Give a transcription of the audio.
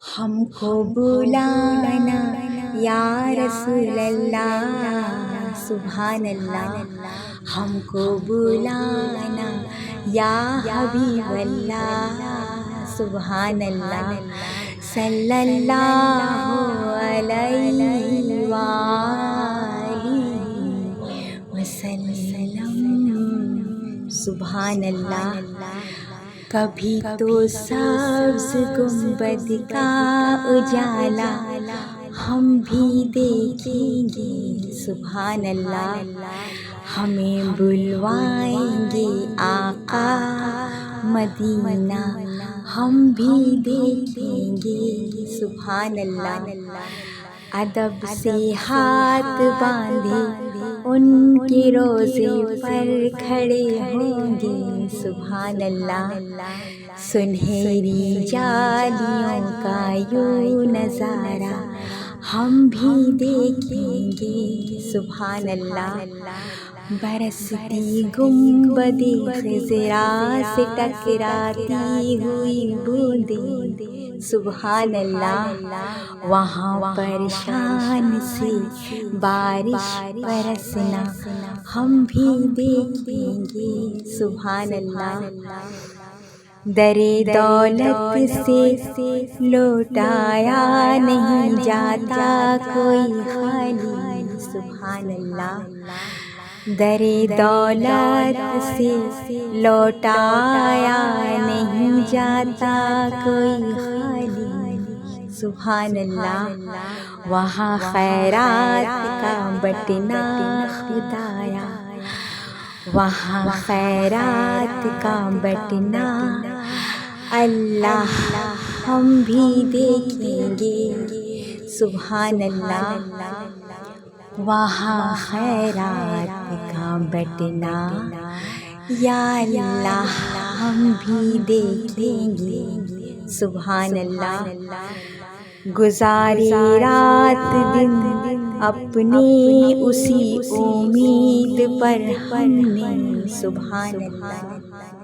ہم کو بلانا یا رسول اللہ سبحان اللہ، ہم کو بلانا یا حبیب اللہ سبحان اللہ، صلی اللہ علیہ وآلہ وسلم سبحان اللہ۔ کبھی تو سبز گنبد کا اجالا ہم بھی دیکھیں گے سبحان اللہ، ہمیں بلوائیں گے آقا مدینہ ہم بھی دیکھیں گے سبحان اللہ۔ ادب سے ہاتھ باندھے ان کے روضے پر کھڑے ہوں گے سبحان اللہ، سنہری جالیوں کا یوں نظارہ ہم بھی دیکھیں گے سبحان اللہ۔ برستی گنبد خضرا سے ٹکراتی ہوئی بوندیں سبحان اللہ، وہاں پر شان سے بارش برسنا ہم بھی دیکھیں گے سبحان اللہ۔ در دولت سے لوٹایا نہیں جاتا کوئی خالی سبحان اللہ، در دولت سے لوٹایا نہیں جاتا کوئی خالی سبحان اللہ، وہاں خیرات کا بٹنا خدایا، وہاں خیرات کا بٹنا اللہ ہم بھی دیکھیں گے سبحان اللہ، وہاں خیرات کا بٹنا یا اللہ ہم بھی دیکھیں گے سبحان اللہ۔ گزاری رات دن اپنی اسی امید پر ہم نے سبحان اللہ۔